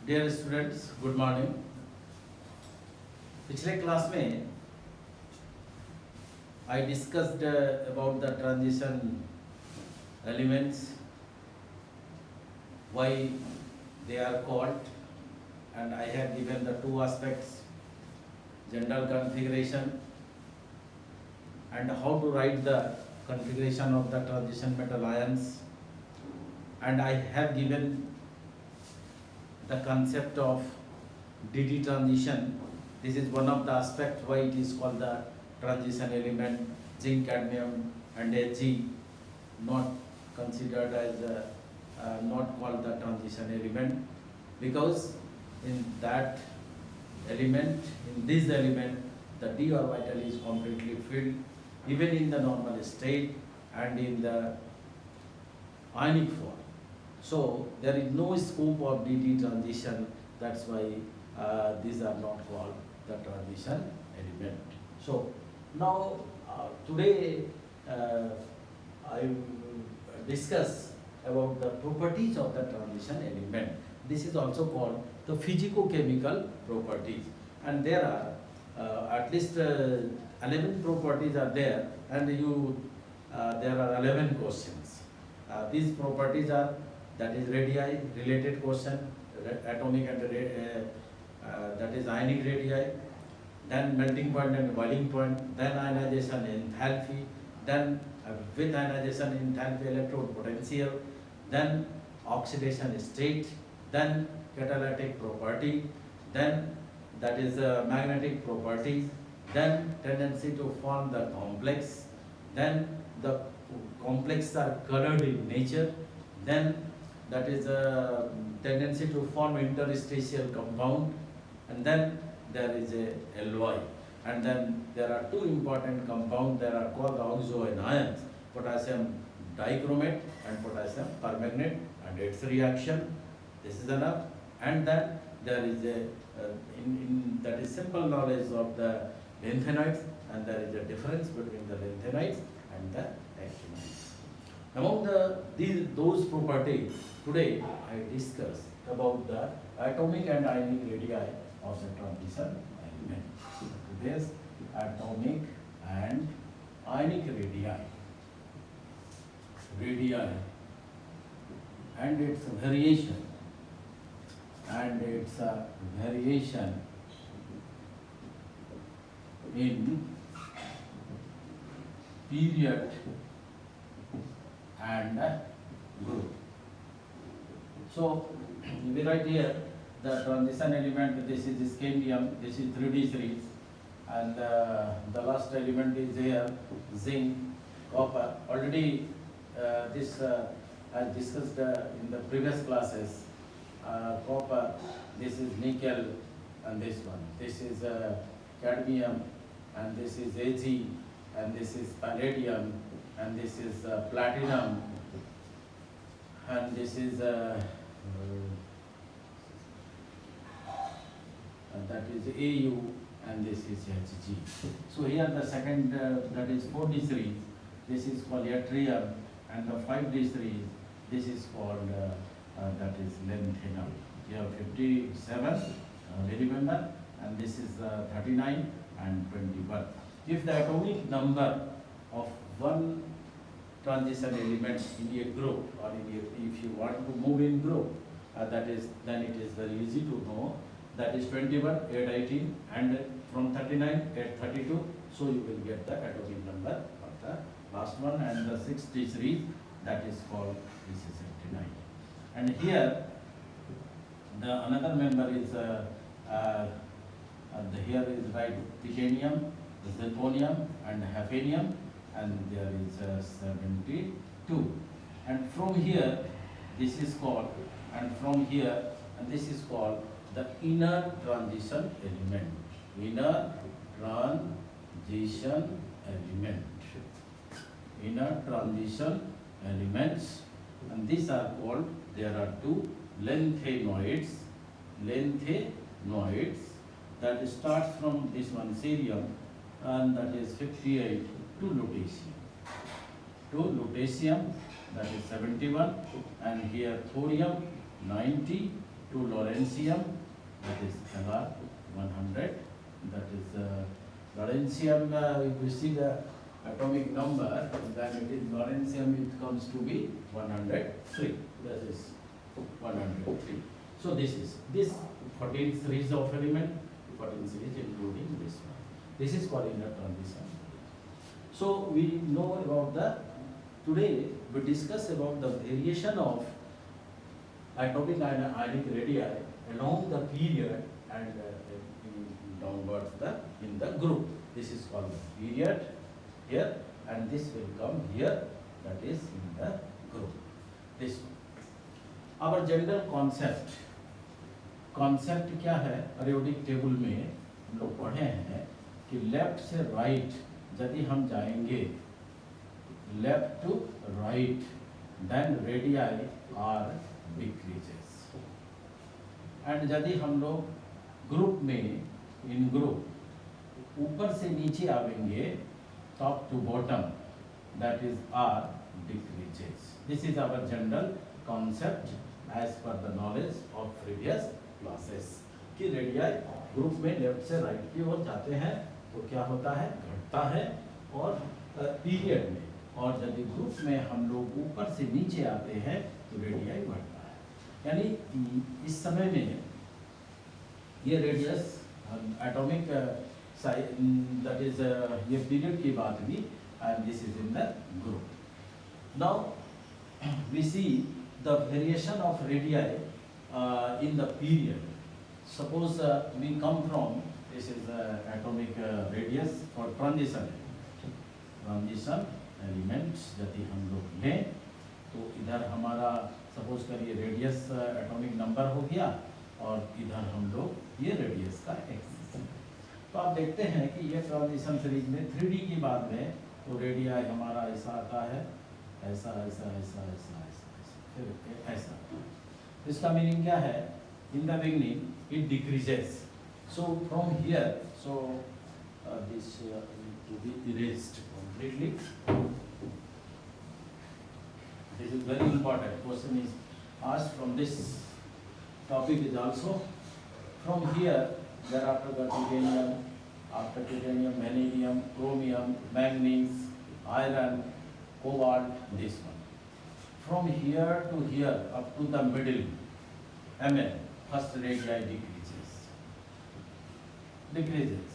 Dear students, good morning. पिछले class में I discussed about the transition elements, why they are called, and I have given the two aspects: general configuration and how to write the configuration of the transition metal ions, and I have given the concept of dd transition. This is one of the aspects why it is called the transition element. Zinc, cadmium and Ag not considered as not called the transition element, because in that element, in this element, the d orbital is completely filled even in the normal state and in the ionic form. So there is no scope of dd transition. That's why these are not called the transition element. So now today I will discuss about the properties of the transition element. This is also called the physico-chemical properties, and there are at least 11 properties are there, and there are 11 questions. These properties are, that is radii related question, atomic and that is ionic radii, then melting point and boiling point, then ionization enthalpy, then with ionization enthalpy electrode potential, then oxidation state, then catalytic property, then that is magnetic properties, then tendency to form the complex, then the complex are colored in nature, then that is a tendency to form interstitial compound, and then there is a alloy, and then there are two important compounds that are called oxo anions, potassium dichromate and potassium permanganate, and its reaction. This is enough. And then there is a that is simple knowledge of the lanthanides, and there is a difference between the lanthanides and the actinides. Among those properties, today I discuss about the atomic and ionic radii of the transition element. Today's atomic and ionic radii and its variation, in period and group. So we write here the transition element. This is scandium, this is 3d series, and the last element is here zinc, copper. Already this I discussed in the previous classes. Copper, this is nickel, and this one, this is cadmium, and this is Ag, and this is palladium, and this is platinum, and this is that is Au, and this is Hg. So here the second, that is 4d series, this is called yttrium, and the 5d series, this is called that is lanthanum. Here 57 remember, and this is 39 and 21. If the atomic number of one transition element in a group, or if you want to move in group, then it is very easy to know. That is 21, 8, 18, and from 39, 8, 32. So you will get the atomic number of the last one, and the 6d series, that is called, this is 79. And here the another member is here is right titanium, zirconium, and hafnium, and there is 72. And from here this is called, and from here, and this is called the inner transition element. Inner transition element. Inner transition elements, and these are called, there are two lanthanoids that starts from this one cerium, and that is 58 to lutetium, that is 71, and here thorium 90, to Lawrencium, that is LR 100, that is Lawrencium, if you see the atomic number, then it is Lawrencium, it comes to be 103, that is 103. So this 14 series of element, 14 series including this one. This is called inner transition. So we know about today we discuss about the variation of atomic and ionic radii along the period and downwards in the group. This is called the period here, and this will come here, that is in the group. This one. Our general concept क्या है, periodic table में हम लोग पढ़े हैं कि left से right यदि हम जाएंगे, left to right, then radii r decreases, and यदि हम लोग ग्रुप में इन ग्रुप ऊपर से नीचे आवेंगे, top to bottom, that is r decreases. This is our general concept as per the knowledge of previous classes कि रेडियाई ग्रुप में लेफ्ट से राइट की ओर जाते हैं तो क्या होता है, घटता है, और पीरियड में, और यदि ग्रुप में हम लोग ऊपर से नीचे आते हैं तो रेडियाई बढ़ता है. यानी इस समय में ये रेडियस एटॉमिक दैट इज ये पीरियड की बात हुई, and this is in the group. Now we see the variation of radii in the period. Suppose we come from, this is atomic radius for transition elements. यदि हम लोग लें तो इधर हमारा सपोज करिए रेडियस एटॉमिक नंबर हो गया, और इधर हम लोग ये रेडियस का एक्सिस. तो आप देखते हैं कि ये ट्रांजिशन सीरीज में 3D की बात में तो रेडियाई हमारा ऐसा आता है, ऐसा ऐसा ऐसा ऐसा ऐसा, फिर ऐसा. इसका मीनिंग क्या है, in the beginning it decreases. So from here, so this to be erased completely. This is very important. Question is asked from this topic is also from here. Thereafter the titanium, after titanium, vanadium, chromium, manganese, iron, cobalt. This one. From here to here up to the middle, Mn, first radii decreases,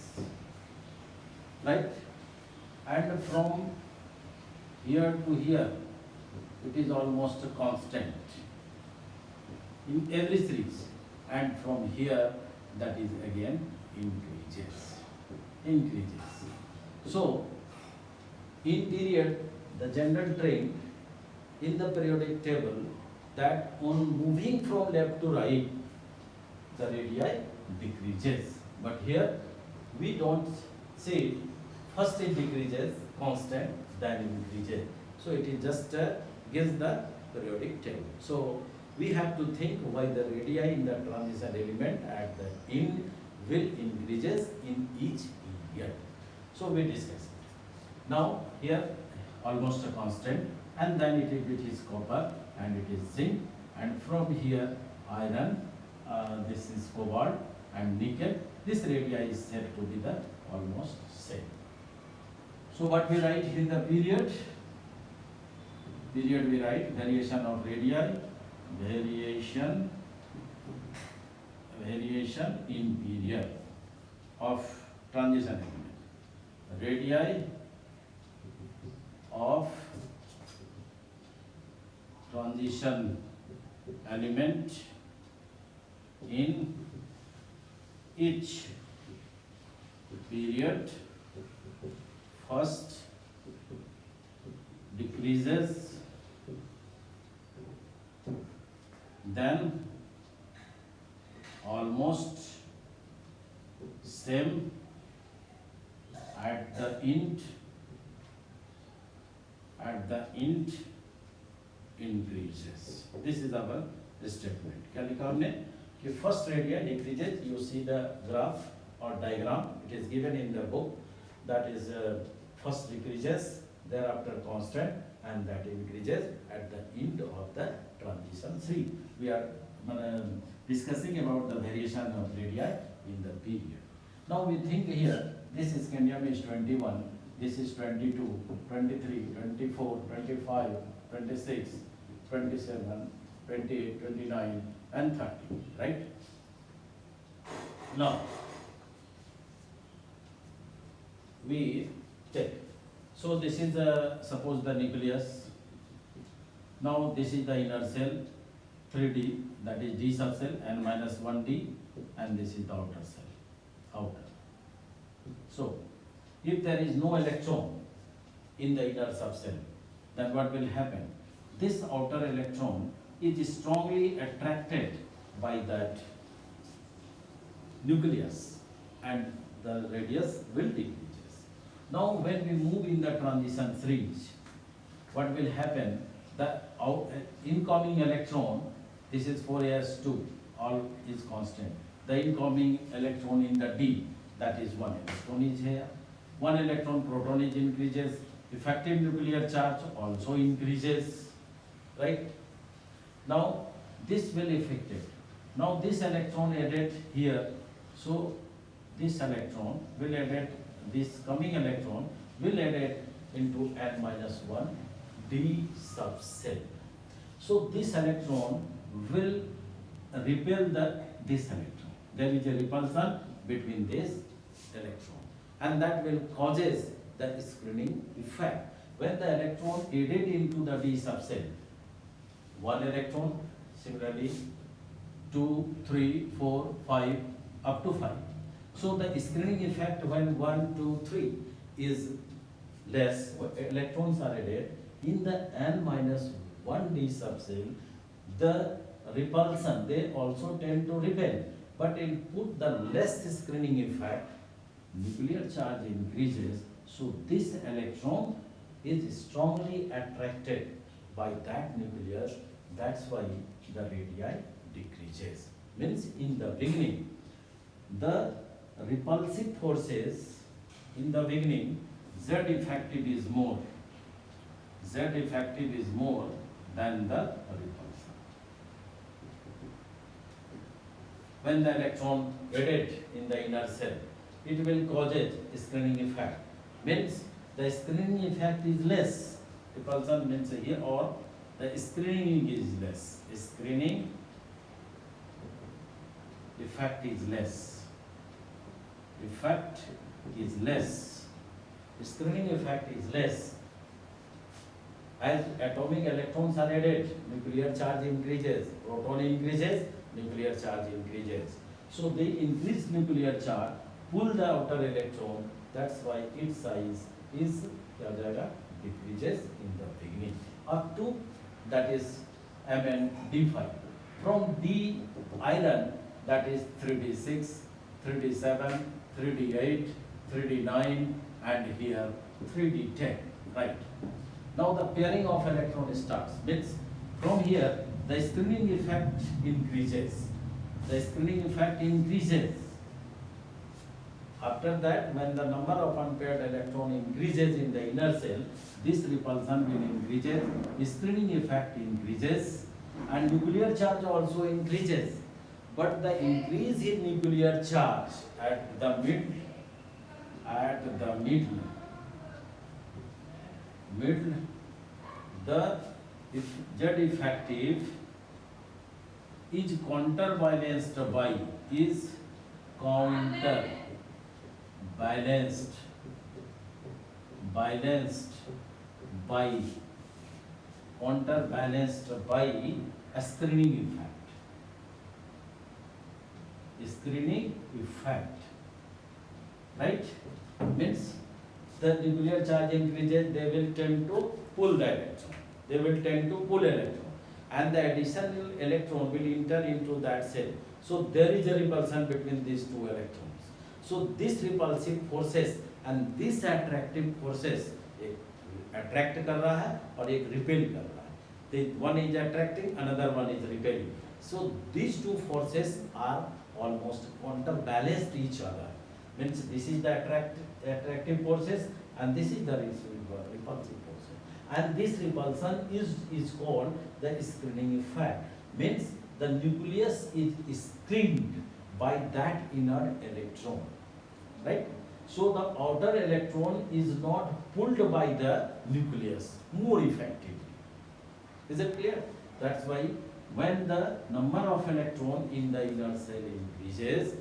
right? And from here to here, it is almost constant in every series, and from here, that is again increases. So, in period, the general trend in the periodic table that on moving from left to right, the radii decreases. But here we don't say first it decreases constant, then it increases. So it is just gives the periodic table. So we have to think why the radii in the transition element at the end will increases in each period. So we discuss it. Now here almost a constant, and then it is copper, and it is zinc, and from here iron, this is cobalt and nickel. This radii is said to be the almost same. So what we write in the period? Period we write variation of radii, variation in period of transition element. Radii of transition element in each period first decreases, then almost same at the end increases. This is our statement. क्या लिखा हमने कि first radii decreases. You see the graph or diagram. It is given in the book. That is first decreases, thereafter constant, and that increases at the end of the transition 3. We are discussing about the variation of radii in the period. Now we think here, this scandium is 21, this is 22, 23, 24, 25, 26, 27, 28, 29 and 30, right? Now, we check. So this is the, suppose the nucleus. Now this is the inner cell, 3D, that is D subcell, n minus 1D, and this is the outer cell, outer. So, if there is no electron in the inner subcell, then what will happen? This outer electron is strongly attracted by that nucleus and the radius will decrease. Now when we move in the transition series, what will happen? The incoming electron, this is 4s2, all is constant. The incoming electron in the D, that is 1 electron is here. 1 electron proton is increases, effective nuclear charge also increases, right? Now this will affect it. Now this electron added here, so this electron will added, this coming electron will added into n minus 1 D subcell. So this electron will repel this electron. There is a repulsion between this electron, and that will causes the screening effect. When the electron added into the D subcell, 1 electron, similarly 2, 3, 4, 5, up to 5. So the screening effect when 1, 2, 3 is less, electrons are added in the n minus 1 D subcell, the repulsion, they also tend to repel. But in put the less screening effect, nuclear charge increases, so this electron is strongly attracted by that nucleus. That's why the radii decreases. Means in the beginning, the repulsive forces in the beginning, Z effective is more. Z effective is more than the repulsion. When the electron added in the inner cell, it will cause a screening effect. Means the screening effect is less. Repulsion means here, or the screening is less. Screening effect is less. Effect is less. Screening effect is less. As atomic electrons are added, nuclear charge increases, proton increases, nuclear charge increases. So they increase nuclear charge, pull the outer electron, that's why its size is decreases in the beginning up to, that is Mn D5. From D iron, that is 3d6, 3d7, 3d8, 3d9 and here 3d10, right? Now the pairing of electron starts. Means from here the screening effect increases. The screening effect increases. After that, when the number of unpaired electron increases in the inner cell, this repulsion will increase, screening effect increases, and nuclear charge also increases. But the increase in nuclear charge at the middle, the Z effective is counterbalanced by, is counterbalanced by a screening effect. Screening effect, right? Means the nuclear charge increases, they will tend to pull the electron. They will tend to pull electron, and the additional electron will enter into that cell. So there is a repulsion between these two electrons. So this repulsive forces and this attractive forces, एक attract कर रहा है और एक repel कर रहा है. One is attracting, another one is repelling. So these two forces are almost counterbalanced each other. Means this is the attractive forces and this is the repulsive forces. And this repulsion is called the screening effect. Means the nucleus is screened by that inner electron, right? So the outer electron is not pulled by the nucleus more effectively. Is it clear? That's why when the number of electron in the inner cell increases,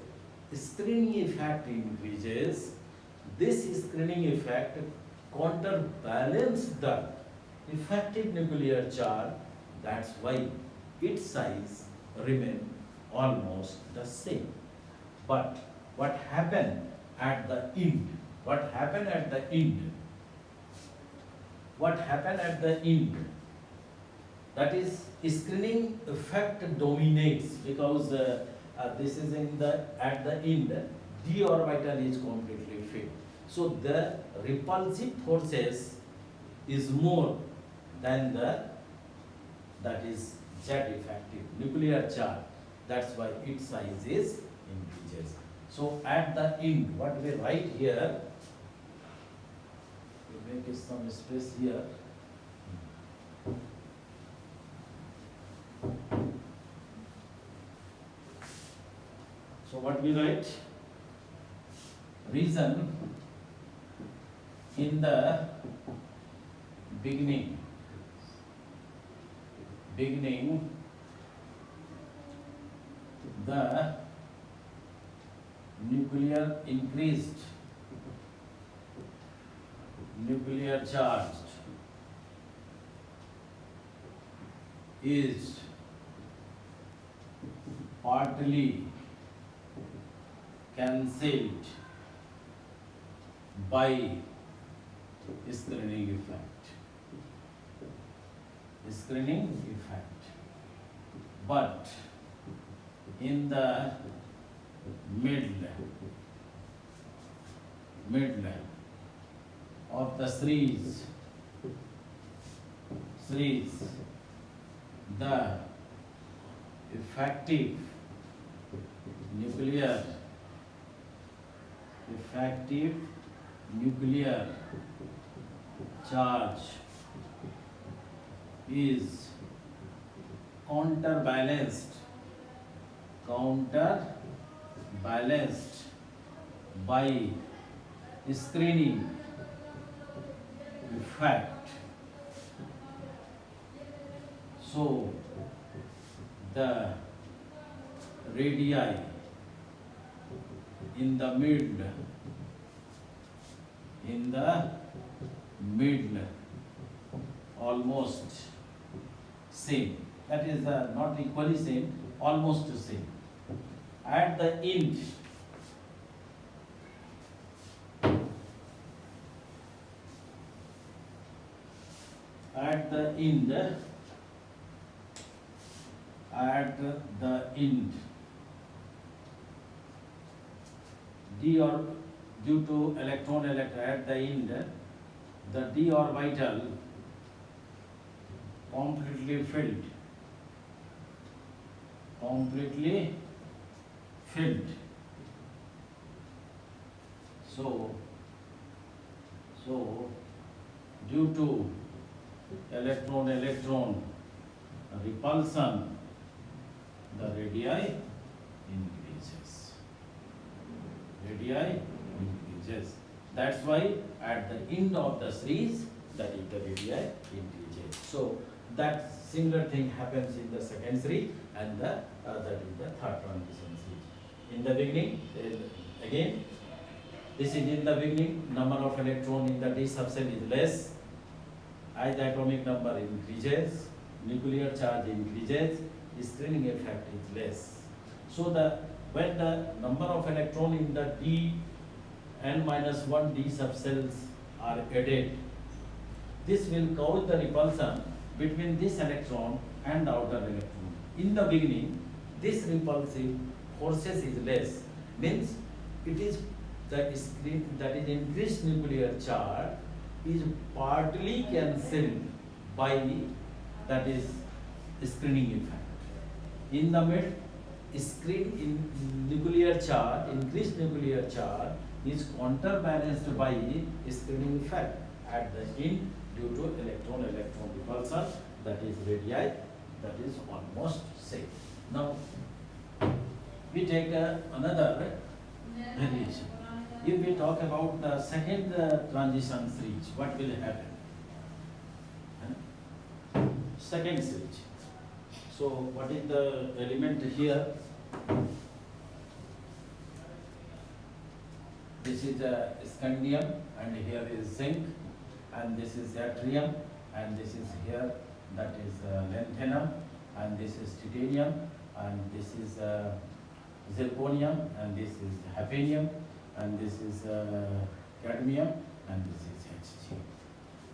screening effect increases. This screening effect counterbalance the effective nuclear charge. That's why its size remain almost the same. But what happened at the end? What happened at the end? What happened at the end? That is, screening effect dominates because this is in the at the end, d orbital is completely filled. So the repulsive forces is more than the, that is Z effective nuclear charge. That's why its size is increases. So at the end, what we write here, we make some space here. So what we write? Reason in the beginning the nuclear charge is partly cancelled by screening effect. But in the middle of the series, the effective nuclear charge is counterbalanced by screening effect. So the radii in the middle almost same. That is not equally same, almost the same. At the end, d or due to electron at the end, the d orbital completely filled. So due to electron repulsion, the radii increases. That's why at the end of the series, that is the radii increases. So that similar thing happens in the second series and that is the third transition series. In the beginning, again, this is in the beginning, number of electron in the d subcell is less. As the atomic number increases, nuclear charge increases, screening effect is less. So when the number of electron in the n-1 d subcells are added, this will cause the repulsion between this electron and the outer electron. In the beginning, this repulsive forces is less, means it is the screen, that is increased nuclear charge is partly cancelled by, that is screening effect. In the mid, increased nuclear charge is counterbalanced by screening effect at the end due to electron repulsion, that is radii, that is almost same. Now we take another variation. If we talk about the second transition switch, what will happen? Second switch. So what is the element here? This is scandium, and here is zinc, and this is yttrium, and this is here, that is lanthanum, and this is titanium, and this is zirconium, and this is hafnium, and this is cadmium, and this is Hg.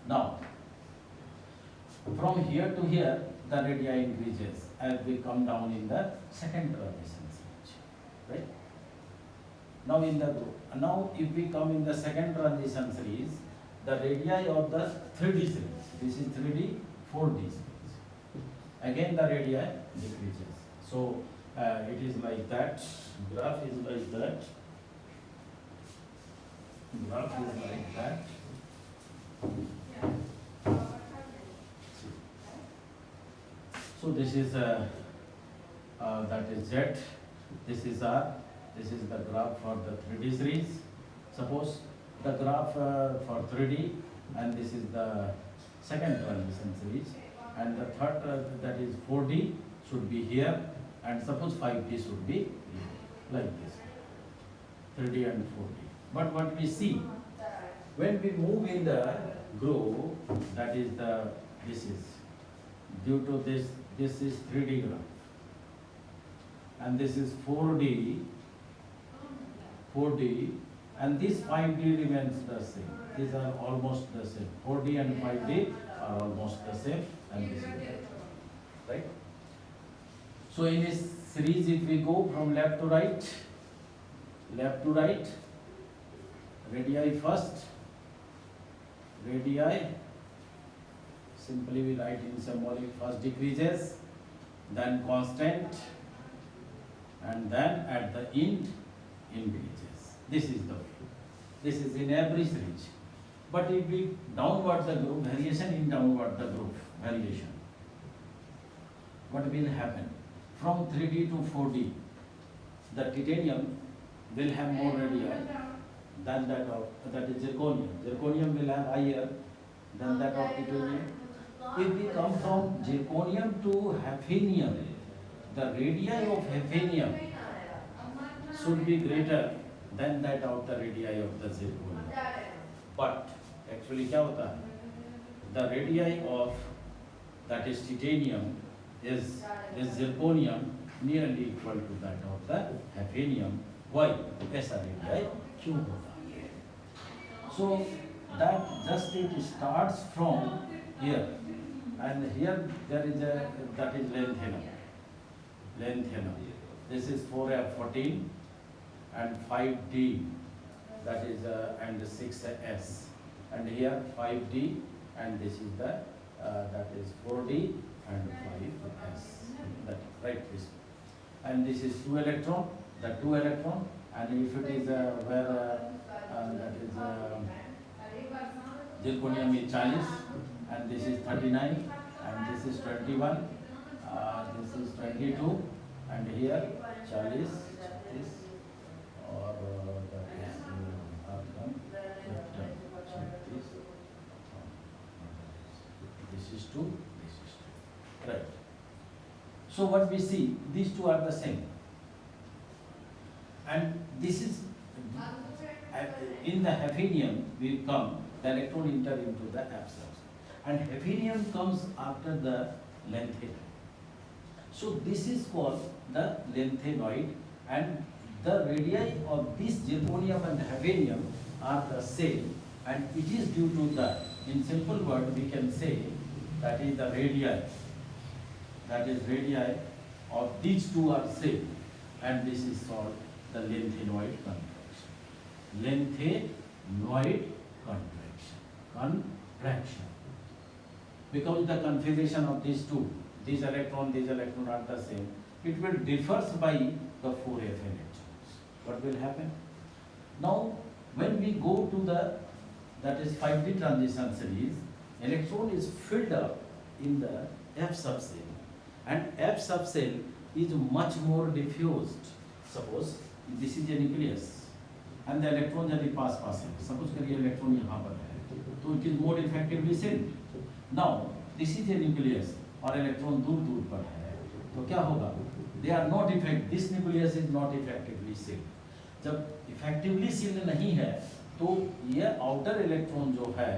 Now, from here to here, the radii increases as we come down in the second transition switch, right? Now if we come in the second transition series, the radii of the 3D series, this is 3D, 4D series. Again the radii decreases. So it is like that, graph is like that, graph is like that. So this is that is Z, this is R, this is the graph for the 3D series. Suppose the graph for 3D, and this is the second transition series, and the third that is 4D should be here, and suppose 5D should be here, like this, 3D and 4D. But what we see, when we move in the groove, that is this is, due to this is 3D graph, and this is 4D, and this 5D remains the same. These are almost the same. 4D and 5D are almost the same, and this is the right. So in this series, if we go from left to right, radii first, radii, simply we write in symbolic, first decreases, then constant, and then at the end increases. This is the way. This is in every series. But if we downward the groove, variation in downward the groove, variation, what will happen? From 3D to 4D, the titanium will have more radii than that of, that is zirconium. Zirconium will have higher than that of titanium. If we come from zirconium to hafnium, the radii of hafnium should be greater than that of the radii of the zirconium. But actually क्या होता है? The radii of that is titanium is zirconium nearly equal to that of the hafnium. Why? ऐसा radii क्यों होता है? So that just it starts from here, and here there is that is lanthanum. This is 4F14 and 5D, that is and 6S, and here 5D, and this is the that is 4D and 5S. That right this, and this is 2 electron, the 2 electron, and if it is where that is zirconium is 40, and this is 39, and this is 21, this is 22, and here 40 is or that is argon, this is 2, this is 2, right. So what we see, these two are the same, and this is in the hafnium we come, the electron enter into the absence, and hafnium comes after the lanthanum. So this is called the lanthanoid, and the radii of this zirconium and hafnium are the same, and it is due to the, in simple word we can say, that is the radii, that is radii of these two are same, and this is called the lanthanoid contraction. Lanthanoid contraction. Because the configuration of these two, these electron are the same, it will differ by the 4F electrons. What will happen? Now, when we go to the, that is 5D transition series, electron is filled up in the F subcell, and F subcell is much more diffused. Suppose this is a nucleus and the electron यदि पास है, suppose करिए electron यहाँ पर है, तो it is more effectively sealed. Now this is a nucleus और electron दूर पर है, तो क्या होगा? They are not effective. This nucleus is not effectively sealed. जब effectively sealed नहीं है, तो ये outer electron जो है,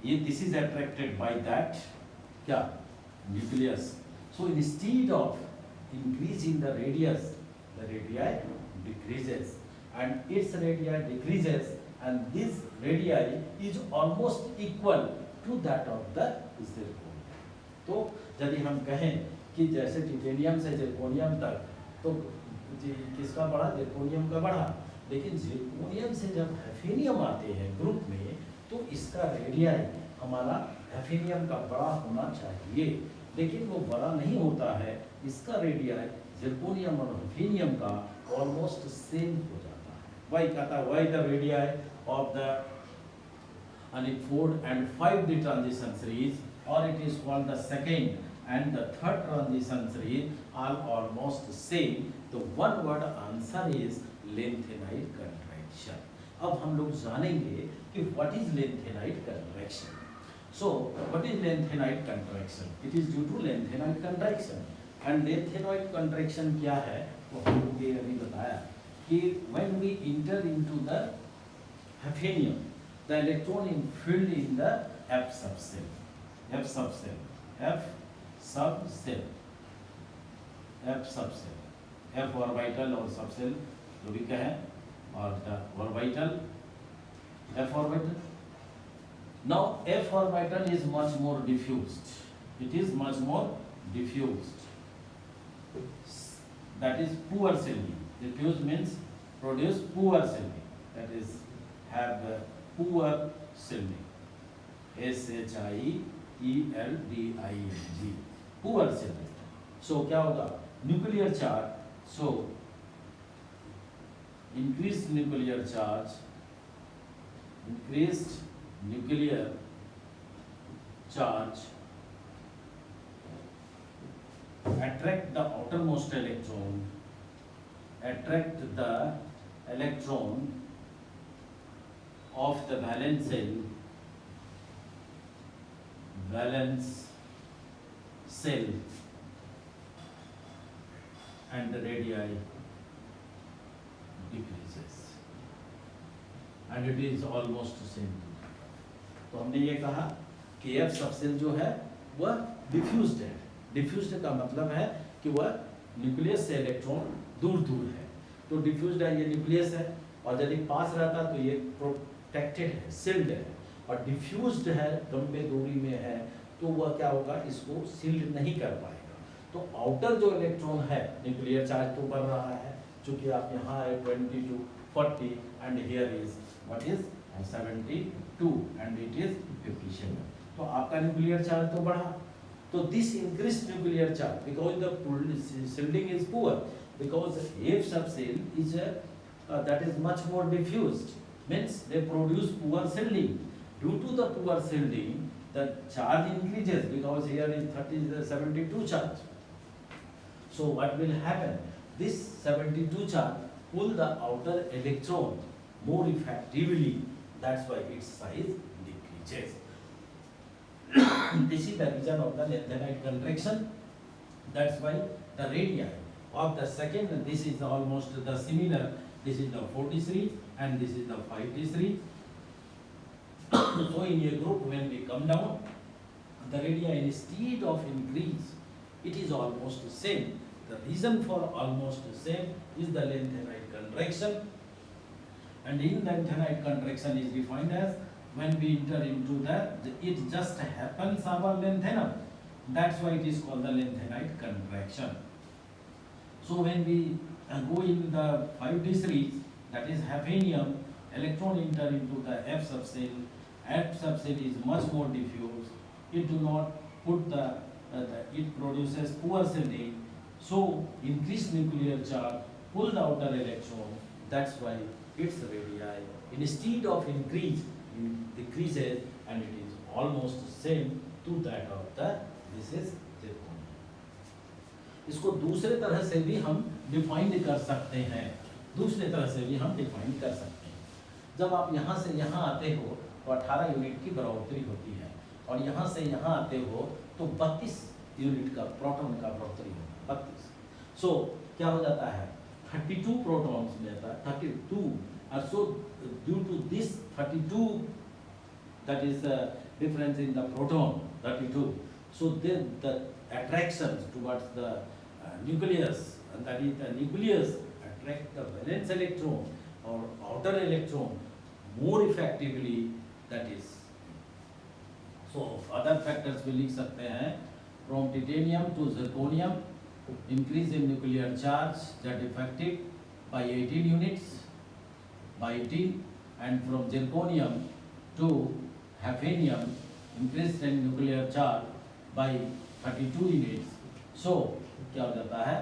ये this is attracted by that क्या? Nucleus. So instead of increasing the radius, the radii decreases, and its radii decreases, and this radii is almost equal to that of the zircon. तो यदि हम कहें कि जैसे टिटेनियम से zirconium तक, तो किसका बढ़ा? जिरकोनियम का बढ़ा, लेकिन जिरकोनियम से जब हैफेनियम आते हैं ग्रुप में, तो इसका रेडियाई हमारा हैफेनियम का बड़ा होना चाहिए, लेकिन वो बड़ा नहीं होता है। इसका रेडियाई जिरकोनियम और हैफेनियम का ऑलमोस्ट सेम हो जाता है। वाई कहता है, why the radii of the unfold and 5D transition series, और it is called the second and the third transition series are almost same. The one word answer is lanthanide contraction. अब हम लोग जानेंगे कि what is lanthanide contraction. So what is lanthanide contraction? It is due to lanthanide contraction. And lanthanide contraction क्या है? वो हम लोग ये अभी बताया कि when we enter into the hafnium, the electron is filled in the F subcell. F subcell. F subshell, F subshell, F orbital और सबसेल जो भी कहें, और orbital, F orbital. Now F orbital is much more diffused. It is much more diffused. That is poor shielding. Diffuse means produce poor shielding. That is have poor shielding. SHIELDING. Poor shielding. So क्या होगा? Nuclear charge. So increased nuclear charge, increased nuclear charge attract the outermost electron, attract the electron of the valence cell, and the radii decreases, and it is almost same. तो हमने ये कहा कि F subshell जो है वह diffused है। Diffused का मतलब है कि वह न्यूक्लियस से इलेक्ट्रॉन दूर है, तो डिफ्यूज्ड है, ये न्यूक्लियस है, और यदि पास रहता तो ये प्रोटेक्टेड है, सील्ड है, और डिफ्यूज्ड है, लंबे दूरी में है, तो वह क्या होगा? इसको सील्ड नहीं कर पाएगा। तो आउटर जो इलेक्ट्रॉन है, न्यूक्लियर चार्ज तो बढ़ रहा है, चूंकि आप यहाँ है 22, 40 and here is what is 72 and it is 57, तो आपका न्यूक्लियर चार्ज तो बढ़ा। तो this increase nuclear charge because the shielding is poor, because F subcell is that is much more diffused, means they produce poor shielding. Due to the poor shielding, the charge increases, because here is 72 charge. So what will happen? This 72 charge pull the outer electron more effectively. That's why its size decreases. This is the reason of the lanthanide contraction. That's why the radii of the second, this is almost the similar. This is the 40 series and this is the 5D series. So in a group, when we come down, the radii instead of increase, it is almost the same. The reason for almost the same is the lanthanide contraction, and in lanthanide contraction is defined as when we enter into it just happens our lanthanum. That's why it is called the lanthanide contraction. So when we go in the 5D series, that is hafnium, electron enter into the F subcell. F subcell is much more diffuse. It do not put it produces poor shielding. So increased nuclear charge pull the outer electron. That's why its radii instead of increase, decreases, and it is almost the same to that of the this is zirconium. इसको दूसरे तरह से भी हम define कर सकते हैं, दूसरे तरह से भी हम डिफाइन कर सकते हैं। जब आप यहाँ से यहाँ आते हो तो 18 यूनिट की बढ़ोतरी होती है, और यहाँ से यहाँ आते हो तो 32 यूनिट का प्रोटॉन का बढ़ोतरी होता है, 32। सो क्या हो जाता है, 32 प्रोटॉन्स में आता है 32, and so due to this 32, that is the difference in the proton 32. So then the attractions towards the nucleus, and that is the nucleus attract the valence electron or outer electron more effectively, that is. So other factors we लिख सकते हैं, from titanium to zirconium, increase in nuclear charge that effective by 18 units, by 18, and from zirconium to hafnium, increase in nuclear charge by 32 units. So क्या हो जाता है,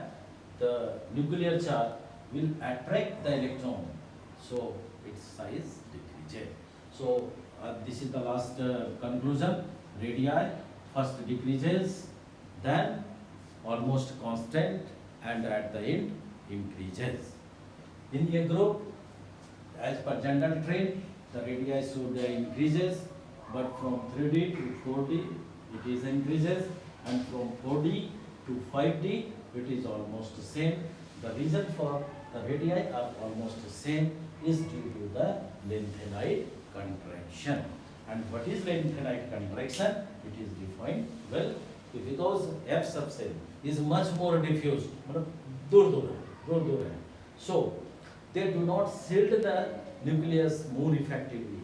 the nuclear charge will attract the electron, so its size decreases. So this is the last conclusion. Radii first decreases, then almost constant, and at the end increases. In a group, as per general trend, the radii should increases, but from 3D to 4D it is increases, and from 4D to 5D it is almost the same. The reason for the radii are almost the same is due to the lengthenide contraction. And what is lengthenide contraction? It is defined well, because F subcell is much more diffuse, दूर है. So they do not shield the nucleus more effectively.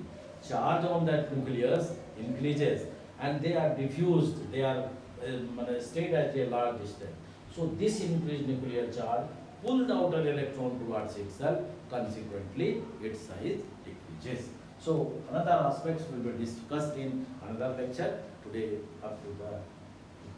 Charge on that nucleus increases, and they are diffused, they are stayed at a large distance. So this increased nuclear charge pull the outer electron towards itself, consequently its size decreases. So another aspects will be discussed in another lecture. Today up to the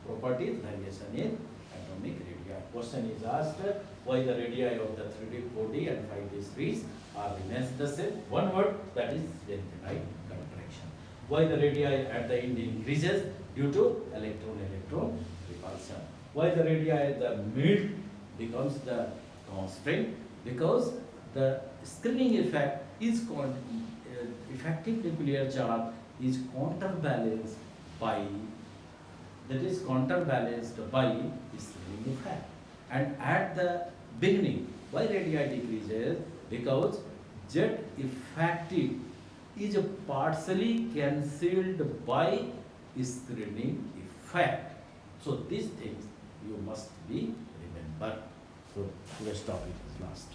properties, variation in atomic radii. Question is asked, why the radii of the 3D, 4D and 5D series are remains the same? One word, that is lengthenide contraction. Why the radii at the end increases? Due to electron-electron repulsion. Why the radii at the mid becomes the constant? Because the screening effect is called effective nuclear charge is counterbalanced by, that is counterbalanced by screening effect. And at the beginning, why radii decreases? Because jet effective is partially cancelled by screening effect. So these things you must be remembered. So let's stop it last.